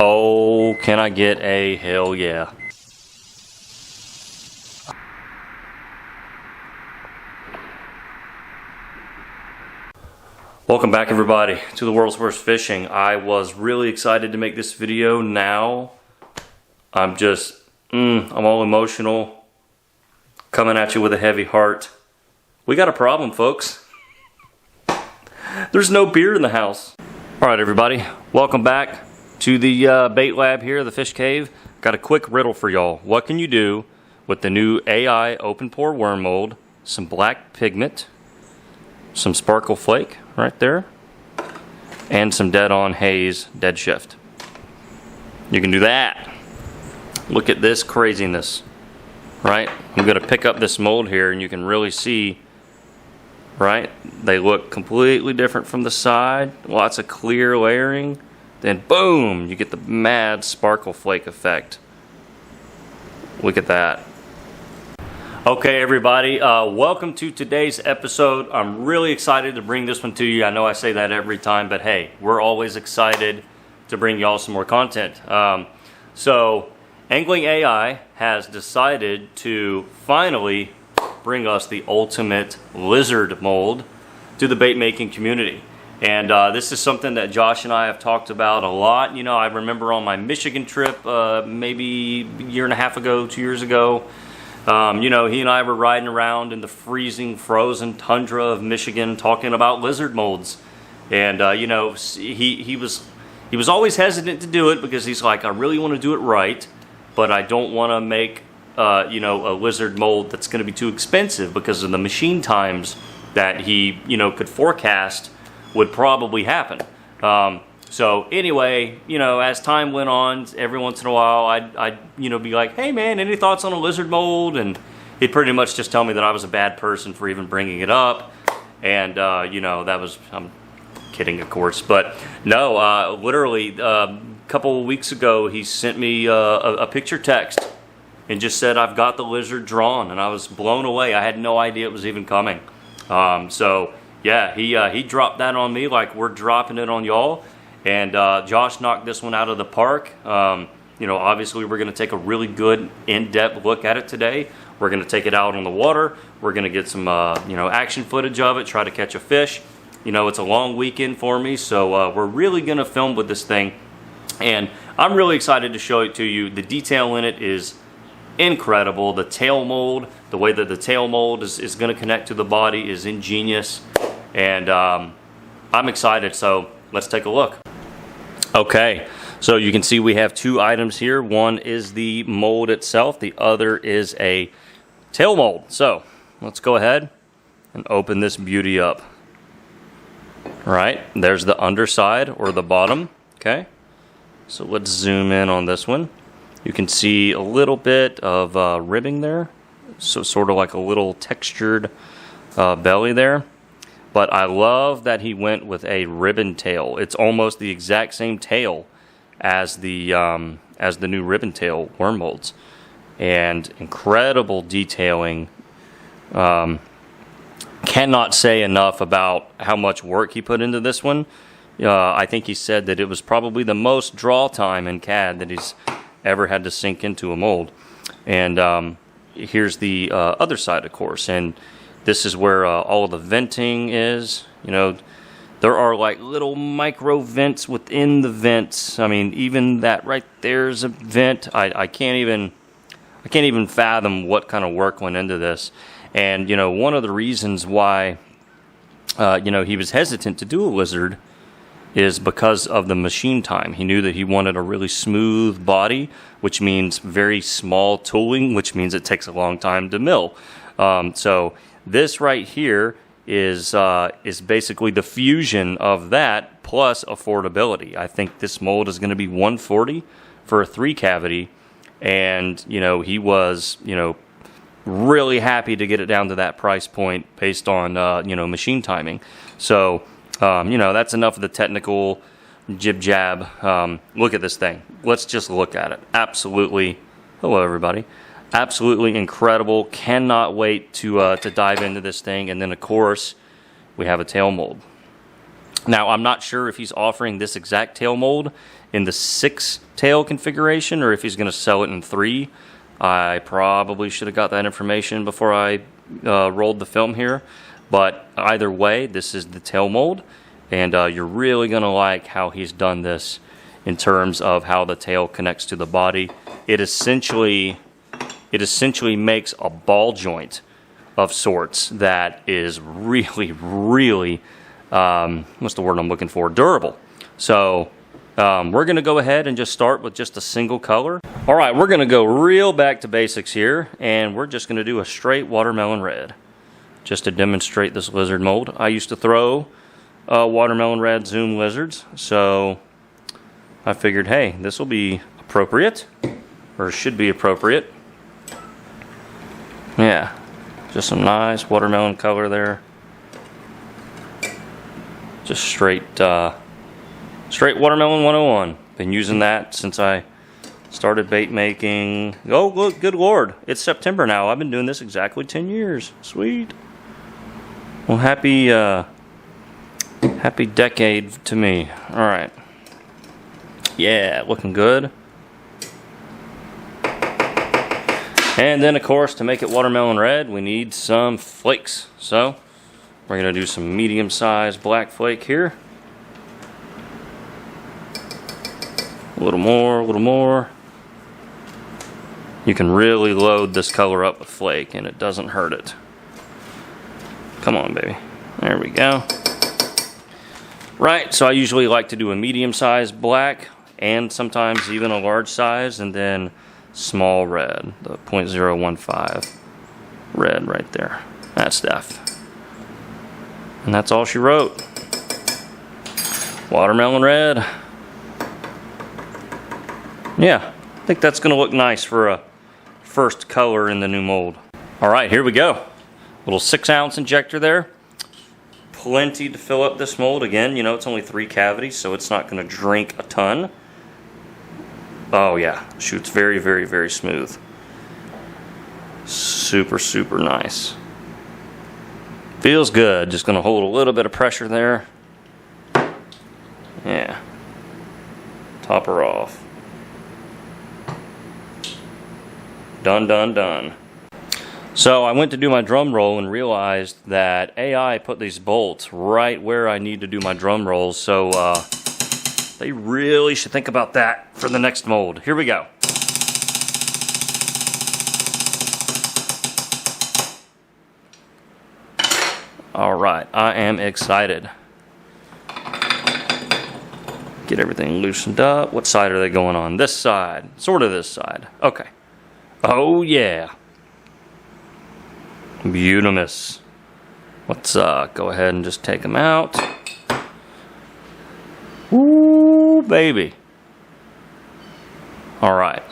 Oh, can I get a hell yeah? Welcome back, everybody, to the world's worst fishing. I was really excited to make this video. Now I'm just I'm all emotional, coming at you with a heavy heart. We got a problem, folks. There's no beer in the house. All right, everybody, welcome back to the bait lab here, the fish cave. Got a quick riddle for y'all. What can you do with the new AI open pore worm mold, some black pigment, some sparkle flake right there, and some dead on haze dead shift? You can do that. Look at this craziness, right? I'm gonna pick up this mold here and you can really see, right? They look completely different from the side, lots of clear layering, then boom, you get the mad sparkle flake effect. Look at that. Okay, everybody, welcome to today's episode. I'm really excited to bring this one to you. I know I say that every time, but hey, we're always excited to bring y'all some more content. So, Angling AI has decided to finally bring us the ultimate lizard mold to the bait making community. And this is something that Josh and I have talked about a lot. You know, I remember on my Michigan trip, maybe a year and a half ago, 2 years ago, you know, he and I were riding around in the freezing, frozen tundra of Michigan talking about lizard molds. And, you know, he was always hesitant to do it because he's like, I really want to do it right, but I don't want to make, you know, a lizard mold that's going to be too expensive because of the machine times that he, you know, could forecast would probably happen. So anyway, you know, as time went on, every once in a while, I'd you know, be like, hey man, any thoughts on a lizard mold? And he'd pretty much just tell me that I was a bad person for even bringing it up. And, you know, that was, I'm kidding, of course. But no, literally, a couple of weeks ago, he sent me a picture text and just said, I've got the lizard drawn. And I was blown away. I had no idea it was even coming. So yeah, he dropped that on me like we're dropping it on y'all. And Josh knocked this one out of the park. You know, obviously we're going to take a really good in-depth look at it today. We're going to take it out on the water. We're going to get some, you know, action footage of it, try to catch a fish. You know, it's a long weekend for me, so we're really going to film with this thing. And I'm really excited to show it to you. The detail in it is incredible. The tail mold, the way that the tail mold is going to connect to the body is ingenious. And I'm excited, so let's take a look. Okay, so you can see we have two items here. One is the mold itself, the other is a tail mold. So let's go ahead and open this beauty up. All right, there's the underside or the bottom. Okay, so let's zoom in on this one. You can see a little bit of ribbing there, so sort of like a little textured belly there. But I love that he went with a ribbon tail. It's almost the exact same tail as the new ribbon tail worm molds, and incredible detailing. Cannot say enough about how much work he put into this one. I think he said that it was probably the most draw time in CAD that he's ever had to sink into a mold. And here's the other side, of course, and this is where all of the venting is. You know, there are like little micro vents within the vents. I mean, even that right there is a vent. I can't even fathom what kind of work went into this. And you know, one of the reasons why you know, he was hesitant to do a lizard is because of the machine time. He knew that he wanted a really smooth body, which means very small tooling, which means it takes a long time to mill. So this right here is basically the fusion of that plus affordability. I think this mold is going to be $140 for a 3 cavity, and you know, he was, you know, really happy to get it down to that price point based on you know, machine timing. So you know, that's enough of the technical jib jab. Look at this thing. Let's just look at it. Absolutely. Hello, everybody. Absolutely incredible. Cannot wait to dive into this thing. And then, of course, we have a tail mold. Now, I'm not sure if he's offering this exact tail mold in the 6 tail configuration or if he's going to sell it in 3. I probably should have got that information before I rolled the film here. But either way, this is the tail mold, and you're really going to like how he's done this in terms of how the tail connects to the body. It essentially makes a ball joint of sorts that is really, really, what's the word I'm looking for? Durable. So we're going to go ahead and just start with just a single color. All right, we're going to go real back to basics here, and we're just going to do a straight watermelon red just to demonstrate this lizard mold. I used to throw watermelon red Zoom lizards, so I figured, hey, this will be appropriate, or should be appropriate. Yeah, just some nice watermelon color there. Just straight watermelon 101. Been using that since I started bait making. Oh, look, good Lord. It's September now. I've been doing this exactly 10 years. Sweet. Well, happy decade to me. All right. Yeah, looking good. And then, of course, to make it watermelon red, we need some flakes. So we're going to do some medium-sized black flake here. A little more, a little more. You can really load this color up with flake, and it doesn't hurt it. Come on, baby. There we go. Right, so I usually like to do a medium-sized black, and sometimes even a large size, and then small red, the 0.015 red right there. That's Steph. And that's all she wrote. Watermelon red. Yeah, I think that's going to look nice for a first color in the new mold. All right, here we go. Little 6-ounce injector there. Plenty to fill up this mold. Again, you know, it's only 3 cavities, so it's not going to drink a ton. Oh yeah, shoots very, very, very smooth. Super, super nice. Feels good. Just going to hold a little bit of pressure there. Yeah. Top her off. Done, done, done. So I went to do my drum roll and realized that AI put these bolts right where I need to do my drum rolls. So they really should think about that for the next mold. Here we go. All right, I am excited. Get everything loosened up. What side are they going on? This side, sort of this side. Okay. Oh yeah. Beautimus. Let's go ahead and just take them out. Ooh, baby. All right.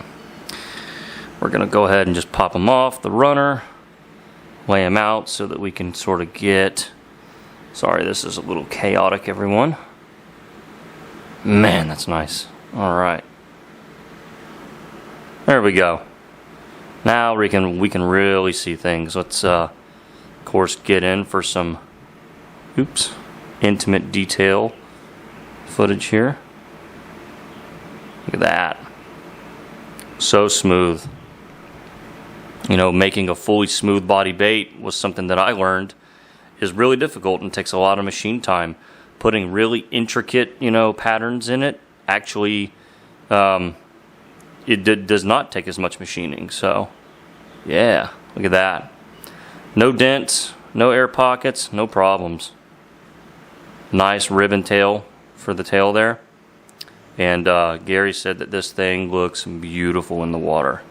We're going to go ahead and just pop them off the runner. Lay them out so that we can sort of get... Sorry, this is a little chaotic, everyone. Man, that's nice. All right. There we go. Now we can really see things. Let's, of course, get in for some, intimate detail footage here. Look at that. So smooth. You know, making a fully smooth body bait was something that I learned is really difficult and takes a lot of machine time. Putting really intricate, you know, patterns in it actually does not take as much machining. So, yeah, look at that. No dents, no air pockets, no problems. Nice ribbon tail for the tail there. And Gary said that this thing looks beautiful in the water,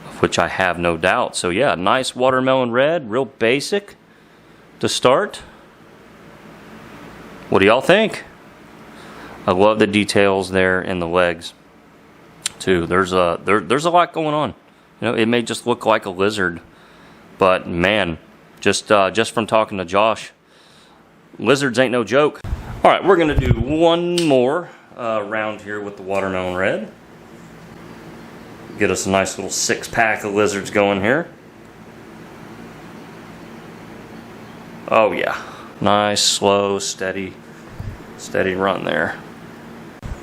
of which I have no doubt. So yeah, nice watermelon red, real basic to start. What do y'all think? I love the details there in the legs too. There's a lot going on. You know, it may just look like a lizard, but man, just from talking to Josh, lizards ain't no joke. All right, we're gonna do one more round here with the watermelon red. Get us a nice little 6-pack of lizards going here. Oh yeah, nice, slow, steady run there.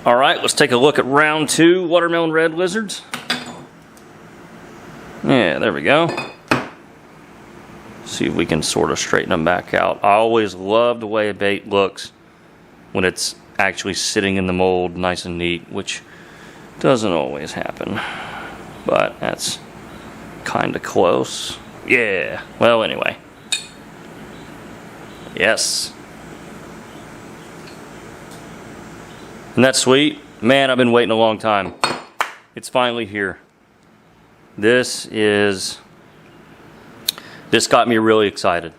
All right, let's take a look at round 2 watermelon red lizards. Yeah, there we go. See if we can sort of straighten them back out. I always love the way a bait looks when it's actually sitting in the mold nice and neat, which doesn't always happen, but that's kind of close. Yeah, well, anyway. Yes. Isn't that sweet? Man, I've been waiting a long time. It's finally here. This got me really excited,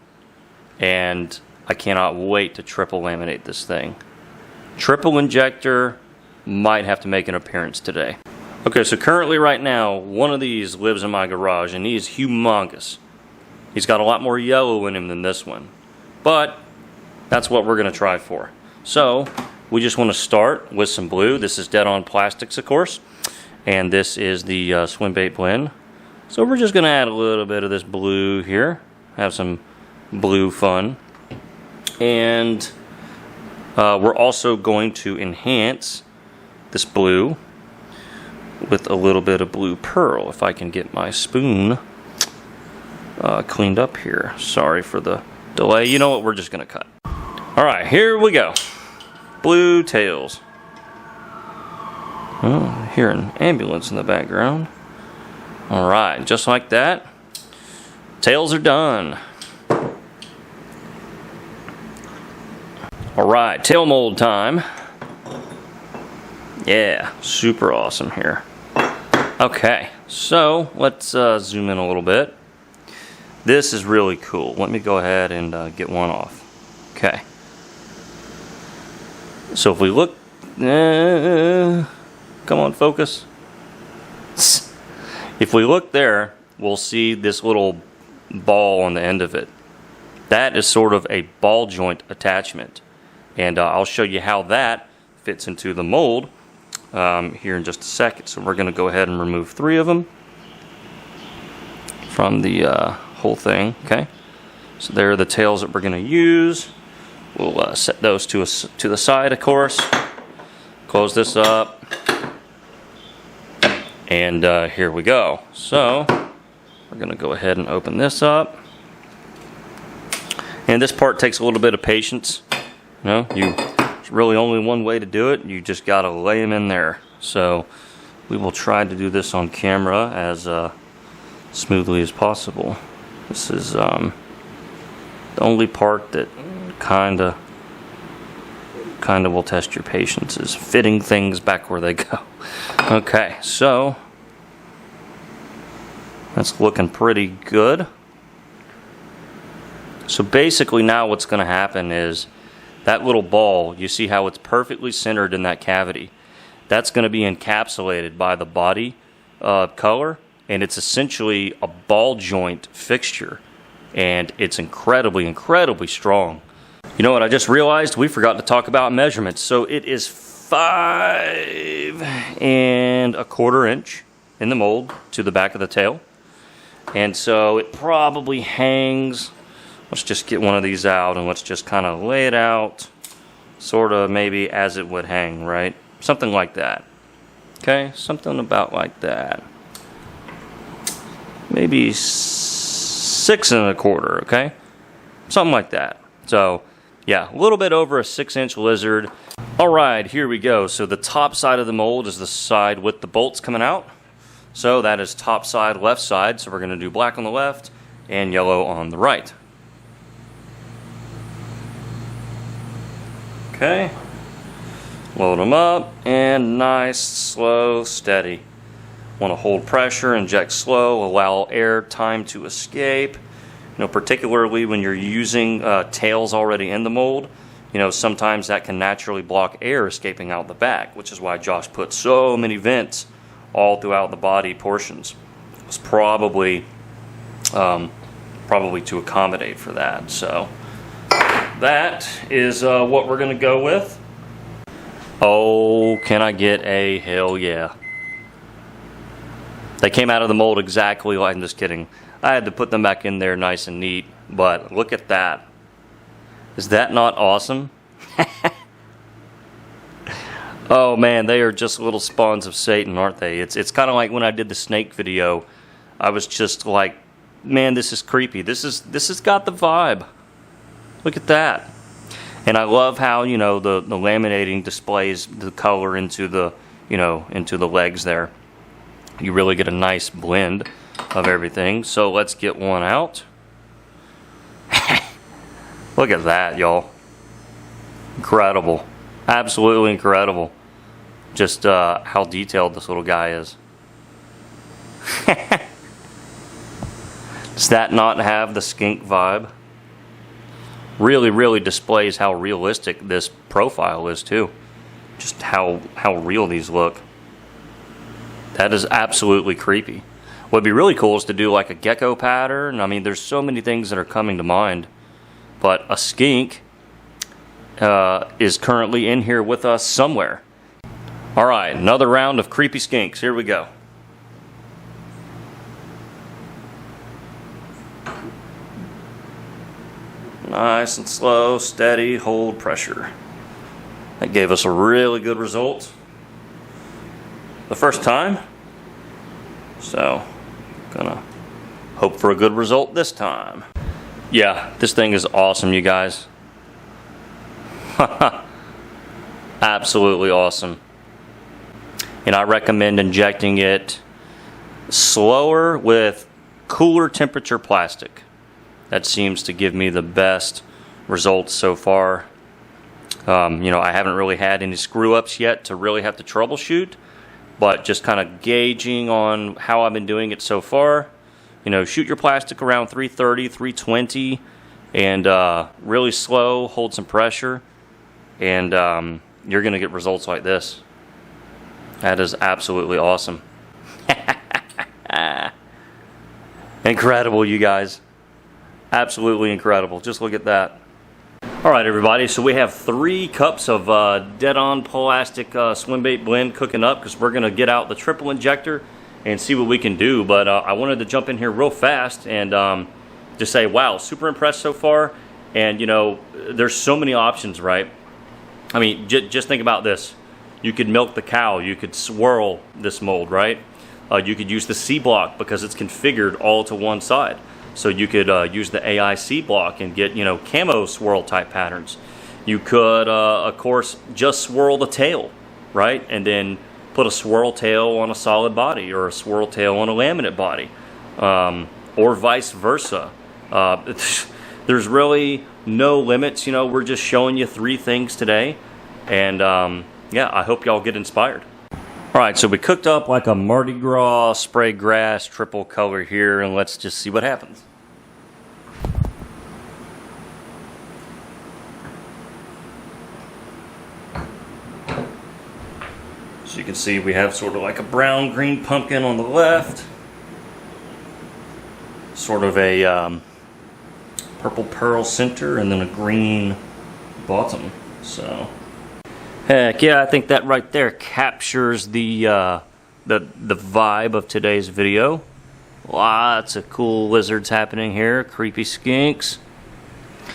and I cannot wait to triple laminate this thing. Triple injector might have to make an appearance today. Okay, so currently right now, one of these lives in my garage, and he is humongous. He's got a lot more yellow in him than this one, but that's what we're gonna try for. So we just want to start with some blue. This is Dead On Plastics, of course, and this is the swim bait blend. So we're just gonna add a little bit of this blue here, have some blue fun, and we're also going to enhance this blue with a little bit of blue pearl. If I can get my spoon cleaned up here. Sorry for the delay. You know what? We're just gonna cut. All right, here we go. Blue tails. Oh, I hear an ambulance in the background. All right, just like that. Tails are done. All right, tail mold time. Yeah, super awesome here. Okay, so let's zoom in a little bit. This is really cool. Let me go ahead and get one off. Okay. So if we look, come on, focus. If we look there, we'll see this little ball on the end of it. That is sort of a ball joint attachment, and I'll show you how that fits into the mold here in just a second. So we're going to go ahead and remove 3 of them from the whole thing. Okay, so there are the tails that we're going to use. We'll set those to the side, of course. Close this up, and here we go. So we're going to go ahead and open this up. And this part takes a little bit of patience. You know, there's really only one way to do it. You just got to lay them in there. So we will try to do this on camera as smoothly as possible. This is the only part that kind of will test your patience, is fitting things back where they go. Okay, so that's looking pretty good. So basically now what's going to happen is that little ball, you see how it's perfectly centered in that cavity. That's going to be encapsulated by the body color, and it's essentially a ball joint fixture, and it's incredibly, incredibly strong. You know what I just realized? We forgot to talk about measurements. So it is 5 1/4 inch in the mold to the back of the tail. And so it probably hangs. Let's just get one of these out and let's just kind of lay it out sort of maybe as it would hang, right? Something like that. Okay, something about like that. Maybe 6 1/4, okay? Something like that. So yeah, a little bit over a 6-inch lizard. All right, here we go. So the top side of the mold is the side with the bolts coming out. So that is top side, left side. So we're going to do black on the left and yellow on the right. Okay. Load them up, and nice, slow, steady. Want to hold pressure, inject slow, allow air time to escape. You know, particularly when you're using tails already in the mold, you know, sometimes that can naturally block air escaping out the back, which is why Josh put so many vents all throughout the body portions. It's probably to accommodate for that. So that is what we're going to go with. Oh, can I get a hell yeah. They came out of the mold exactly like, I'm just kidding. I had to put them back in there nice and neat, but look at that. Is that not awesome? Oh man, they are just little spawns of Satan, aren't they? It's kind of like when I did the snake video. I was just like, man, this is creepy. This has got the vibe. Look at that. And I love how, you know, the laminating displays the color into the, you know, into the legs there. You really get a nice blend of everything. So let's get one out. Look at that, y'all. Incredible. Absolutely incredible. Just how detailed this little guy is. Does that not have the skink vibe? Really, really displays how realistic this profile is too. Just how real these look. That is absolutely creepy. What'd be really cool is to do like a gecko pattern. I mean, there's so many things that are coming to mind. But a skink is currently in here with us somewhere. All right, another round of creepy skinks. Here we go. Nice and slow, steady, hold pressure. That gave us a really good result the first time. So, gonna hope for a good result this time. Yeah, this thing is awesome, you guys. Absolutely awesome. And I recommend injecting it slower with cooler temperature plastic. That seems to give me the best results so far. You know, I haven't really had any screw ups yet to really have to troubleshoot, but just kind of gauging on how I've been doing it so far. You know, shoot your plastic around 330, 320, and really slow, hold some pressure, and you're going to get results like this. That is absolutely awesome. Incredible, you guys. Absolutely incredible. Just look at that. All right, everybody. So we have 3 cups of dead-on plastic swim bait blend cooking up because we're going to get out the triple injector and see what we can do. But I wanted to jump in here real fast and just say, wow, super impressed so far. And, you know, there's so many options, right? I mean, just think about this. You could milk the cow. You could swirl this mold, right? You could use the C block because it's configured all to one side. So you could use the AI C block and get, you know, camo swirl type patterns. You could, of course, just swirl the tail, right? And then put a swirl tail on a solid body or a swirl tail on a laminate body, or vice versa. There's really no limits. You know, we're just showing you 3 things today. And yeah, I hope y'all get inspired. All right, so we cooked up like a Mardi Gras spray grass triple color here, and let's just see what happens. So you can see we have sort of like a brown green pumpkin on the left, sort of a purple pearl center, and then a green bottom. So heck yeah, I think that right there captures the vibe of today's video. Lots of cool lizards happening here, creepy skinks.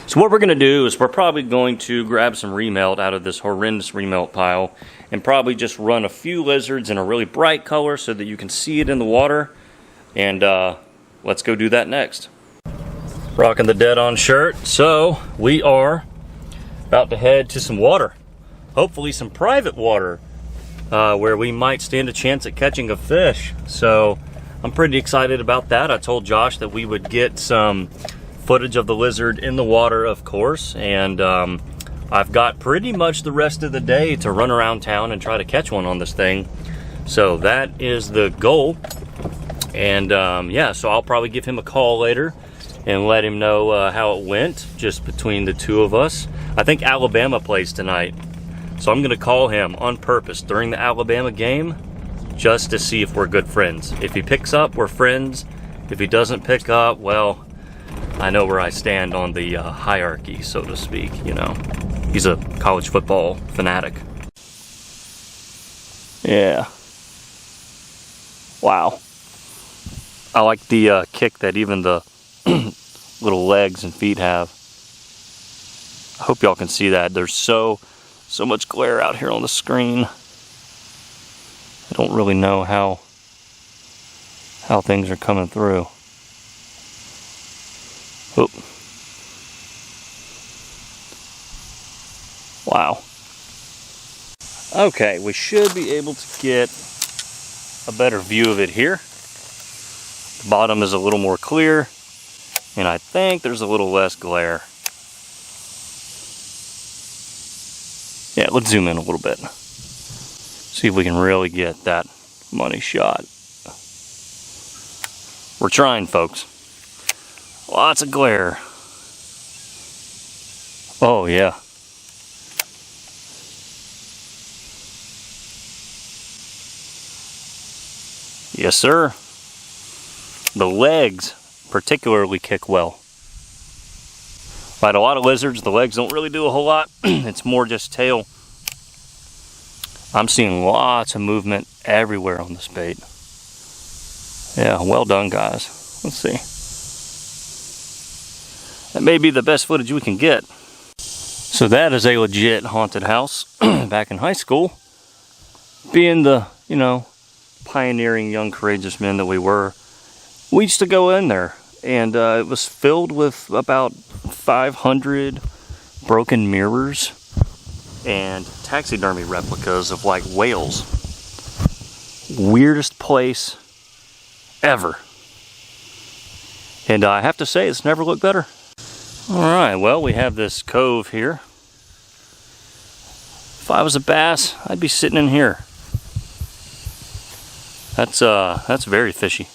So what we're going to do is we're probably going to grab some remelt out of this horrendous remelt pile and probably just run a few lizards in a really bright color so that you can see it in the water. And let's go do that next. Rocking the dead on shirt. So we are about to head to some water. Hopefully some private water where we might stand a chance at catching a fish. So I'm pretty excited about that. I told Josh that we would get some footage of the lizard in the water, of course, and I've got pretty much the rest of the day to run around town and try to catch one on this thing. So that is the goal. And yeah, so I'll probably give him a call later and let him know how it went just between the 2 of us. I think Alabama plays tonight. So I'm going to call him on purpose during the Alabama game just to see if we're good friends. If he picks up, we're friends. If he doesn't pick up, well, I know where I stand on the hierarchy, so to speak, you know. He's a college football fanatic. Yeah. Wow. I like the kick that even the little legs and feet have. I hope y'all can see that. There's so much glare out here on the screen. I don't really know how things are coming through. Oop. Wow. Okay, we should be able to get a better view of it here. The bottom is a little more clear, and I think there's a little less glare. Yeah, let's zoom in a little bit. See if we can really get that money shot. We're trying, folks. Lots of glare. Oh, yeah. Yes, sir. The legs particularly kick well. Right, a lot of lizards, the legs don't really do a whole lot. It's more just tail. I'm seeing lots of movement everywhere on this bait. Yeah, well done, guys. Let's see. That may be the best footage we can get. So that is a legit haunted house. Back in high school, being the, you know, pioneering young courageous men that we were, we used to go in there, and it was filled with about 500 broken mirrors and taxidermy replicas of like whales. Weirdest place ever. And I have to say, it's never looked better. Alright, well, we have this cove here. If I was a bass, I'd be sitting in here. That's very fishy.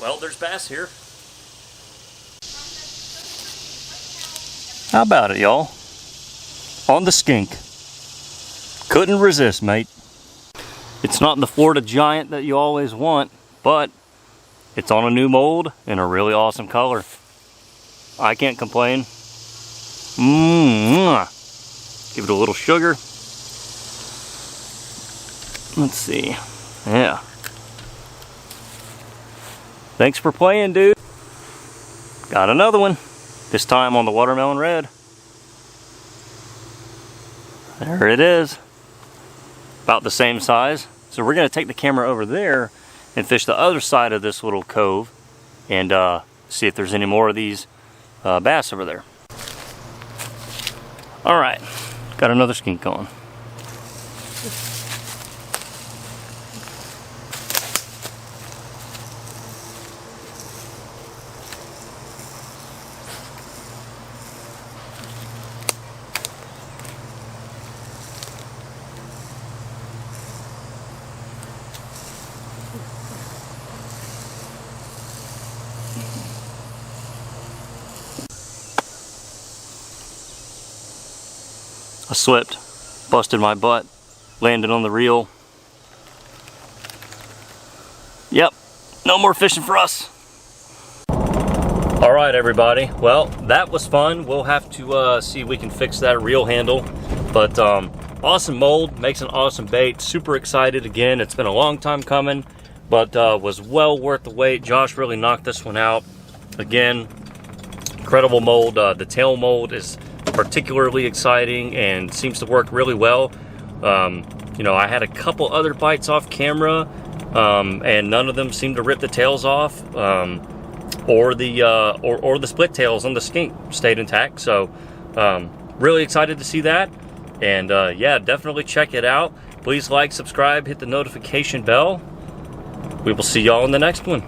Well, there's bass here. How about it, y'all? On the skink. Couldn't resist, mate. It's not the Florida giant that you always want, but it's on a new mold in a really awesome color. I can't complain. Give it a little sugar. Let's see. Yeah. Thanks for playing, dude. Got another one. This time on the watermelon red. There it is. About the same size. So we're gonna take the camera over there and fish the other side of this little cove and see if there's any more of these bass over there. All right, got another skink on. I slipped, busted my butt, landed on the reel. Yep, no more fishing for us. All right, everybody. Well, that was fun. We'll have to see if we can fix that reel handle. But awesome mold, makes an awesome bait. Super excited again. It's been a long time coming, but was well worth the wait. Josh really knocked this one out. Again, incredible mold. The tail mold is particularly exciting and seems to work really well. You know, I had a couple other bites off camera, and none of them seemed to rip the tails off, or the split tails on the skink stayed intact. So really excited to see that, and yeah, definitely check it out. Please like, subscribe, hit the notification bell. We will see y'all in the next one.